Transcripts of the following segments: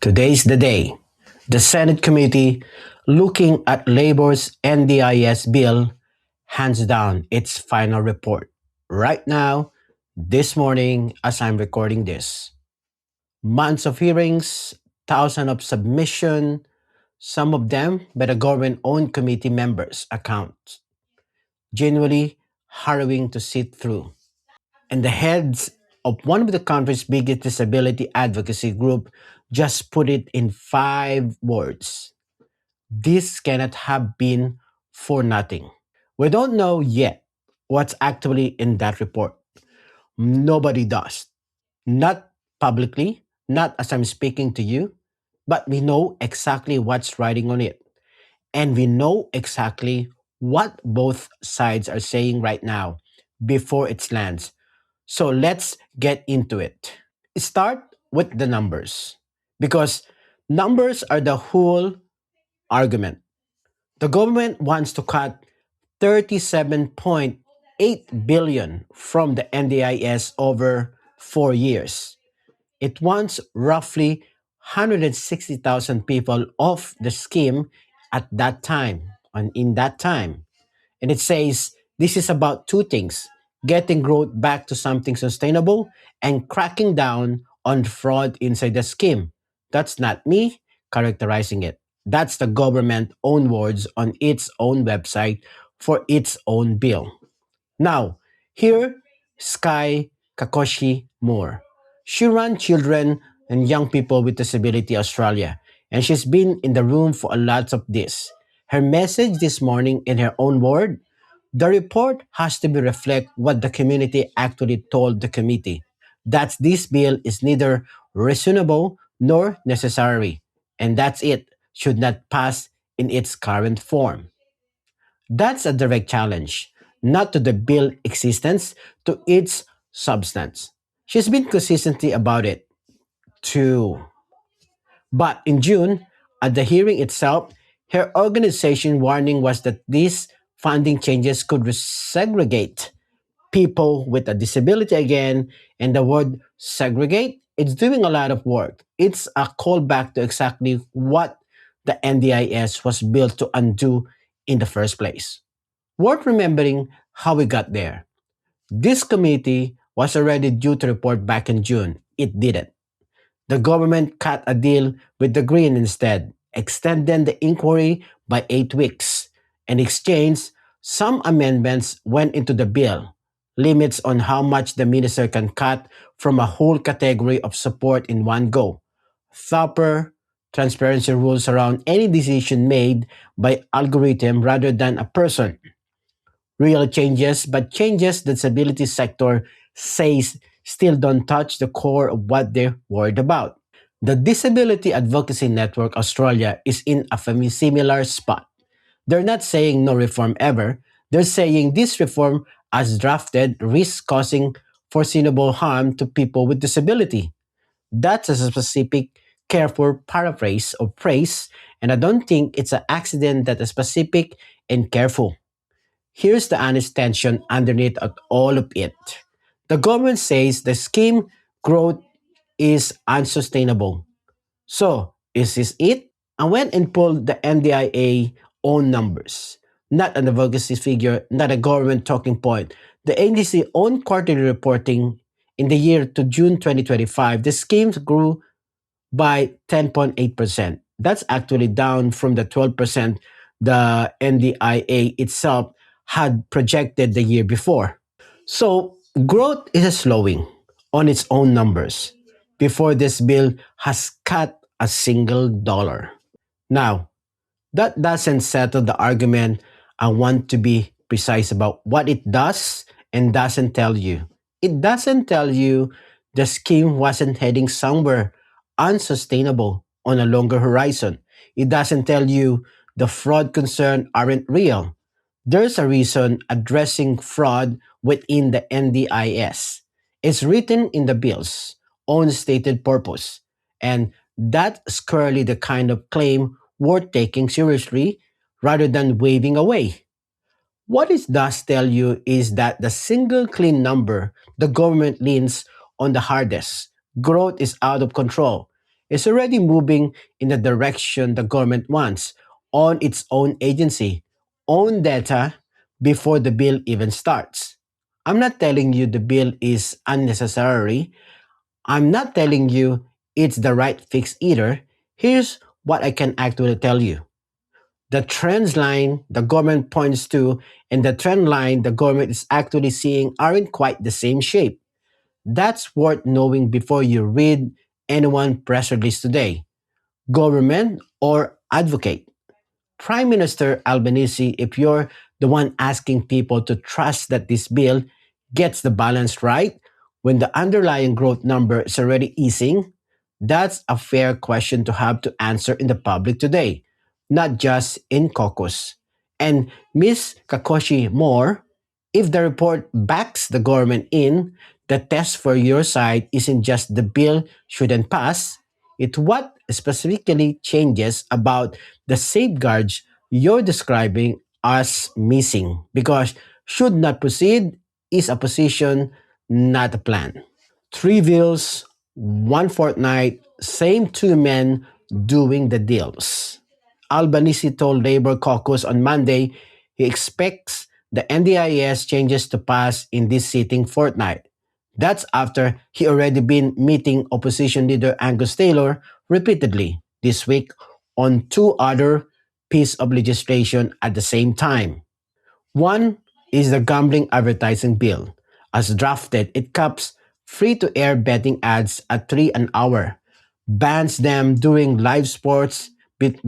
Today's the day. The Senate committee, looking at Labor's NDIS bill, hands down its final report. Right now, this morning, as I'm recording this. Months of hearings, thousands of submission, some of them by the government-owned committee members' accounts. Genuinely harrowing to sit through. And the heads of one of the country's biggest disability advocacy group just put it in 5 words. This cannot have been for nothing. We don't know yet what's actually in that report. Nobody does. Not publicly, not as I'm speaking to you, but we know exactly what's writing on it. And we know exactly what both sides are saying right now before it lands. So let's get into it. Start with the numbers because numbers are the whole argument. The government wants to cut 37.8 billion from the NDIS over 4 years. It wants roughly 160,000 people off the scheme at that time and in that time. And it says this is about two things: getting growth back to something sustainable and cracking down on fraud inside the scheme. That's not me characterizing it. That's the government own words on its own website for its own bill. Now, here, Sky Kakoshi Moore. She runs Children and Young People with Disability Australia, and she's been in the room for a lot of this. Her message this morning in her own word: the report has to be reflect what the community actually told the committee. That this bill is neither reasonable nor necessary, and that's it, should not pass in its current form. That's a direct challenge, not to the bill existence, to its substance. She's been consistently about it too. But in June, at the hearing itself, her organization warning was that these funding changes could segregate people with a disability again, and the word segregate, it's doing a lot of work. It's a callback to exactly what the NDIS was built to undo in the first place. Worth remembering how we got there. This committee was already due to report back in June. It didn't. The government cut a deal with the Green instead, extending the inquiry by 8 weeks. In exchange, some amendments went into the bill, limits on how much the minister can cut from a whole category of support in one go, tougher transparency rules around any decision made by algorithm rather than a person, real changes, but changes the disability sector says still don't touch the core of what they're worried about. The Disability Advocacy Network Australia is in a similar spot. They're not saying no reform ever. They're saying this reform, as drafted, risks causing foreseeable harm to people with disability. That's a specific, careful paraphrase of praise, and I don't think it's an accident that is specific and careful. Here's the honest tension underneath of all of it. The government says the scheme growth is unsustainable. So, is this it? I went and pulled the NDIA own numbers, not an advocacy figure, not a government talking point. The NDC own quarterly reporting in the year to June 2025, the schemes grew by 10.8%. That's actually down from the 12% the NDIA itself had projected the year before. So, growth is slowing on its own numbers before this bill has cut a single dollar. Now, that doesn't settle the argument. I want to be precise about what it does and doesn't tell you. It doesn't tell you the scheme wasn't heading somewhere unsustainable on a longer horizon. It doesn't tell you the fraud concern aren't real. There's a reason addressing fraud within the NDIS. It's written in the bill's own stated purpose. And that's squarely the kind of claim worth taking seriously rather than waving away. What it does tell you is that the single clean number the government leans on the hardest. Growth is out of control. is already moving in the direction the government wants on its own agency, own data before the bill even starts. I'm not telling you the bill is unnecessary. I'm not telling you it's the right fix either. Here's what I can actually tell you. The trends line the government points to and the trend line the government is actually seeing aren't quite the same shape. That's worth knowing before you read anyone press release today. Government or advocate. Prime Minister Albanese, if you're the one asking people to trust that this bill gets the balance right when the underlying growth number is already easing, that's a fair question to have to answer in the public today, not just in caucus. And Ms. Kakoshi Moore, if the report backs the government in, the test for your side isn't just the bill shouldn't pass, it's what specifically changes about the safeguards you're describing as missing because should not proceed is a position, not a plan. Three bills, one fortnight, same two men doing the deals. Albanese told Labor caucus on Monday he expects the NDIS changes to pass in this sitting fortnight. That's after he already been meeting opposition leader Angus Taylor repeatedly this week on two other pieces of legislation at the same time. One is the gambling advertising bill. As drafted, it caps free-to-air betting ads at 3 an hour, bans them during live sports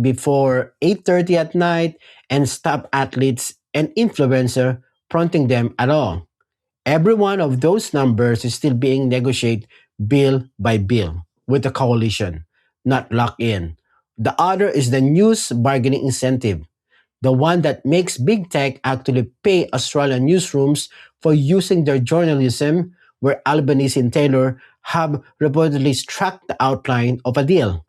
before 8:30 at night, and stop athletes and influencers fronting them at all. Every one of those numbers is still being negotiated bill by bill with the coalition, not locked in. The other is the news bargaining incentive, the one that makes big tech actually pay Australian newsrooms for using their journalism, where Albanese and Taylor have reportedly struck the outline of a deal.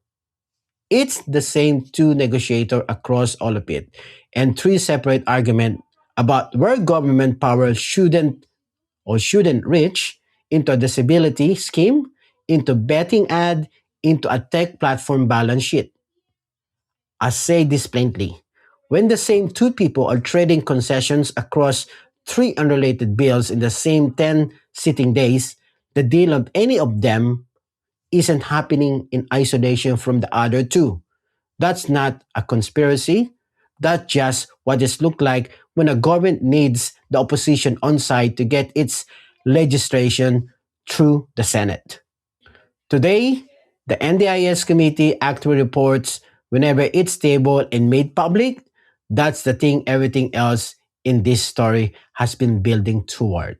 It's the same two negotiator across all of it, and three separate arguments about where government power shouldn't reach into a disability scheme, into betting ad, into a tech platform balance sheet. I say this plainly. When the same two people are trading concessions across three unrelated bills in the same 10 sitting days, the deal of any of them isn't happening in isolation from the other two. That's not a conspiracy. That's just what it looks like when a government needs the opposition on side to get its legislation through the Senate. Today, the NDIS committee actually reports whenever it's tabled and made public. That's the thing everything else in this story has been building toward.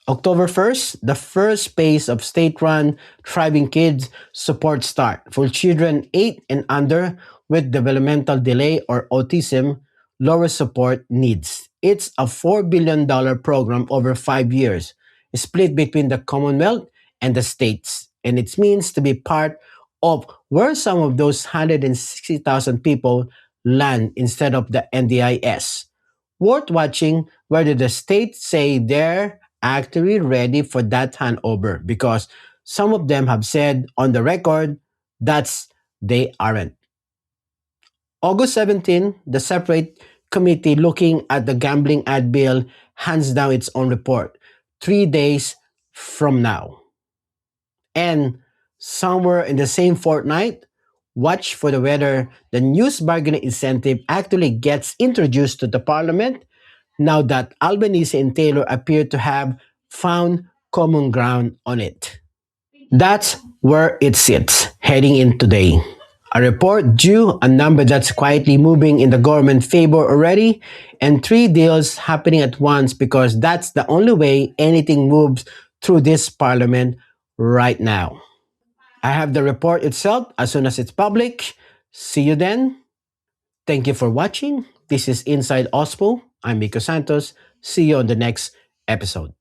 October 1st, the first phase of state-run Thriving Kids support start for children 8 and under with developmental delay or autism, lower support needs. It's a $4 billion program over 5 years, split between the Commonwealth and the states, and it means to be part of where some of those 160,000 people land instead of the NDIS. Worth watching whether the states say they're actually ready for that handover because some of them have said on the record that's they aren't. August 17, the separate committee looking at the gambling ad bill hands down its own report 3 days from now. And somewhere in the same fortnight, watch for the whether the news bargaining incentive actually gets introduced to the parliament now that Albanese and Taylor appear to have found common ground on it. That's where it sits heading in today. A report due, a number that's quietly moving in the government favor already, and three deals happening at once because that's the only way anything moves through this parliament right now. I have the report itself as soon as it's public. See you then. Thank you for watching. This is Inside OSPO. I'm Miko Santos. See you on the next episode.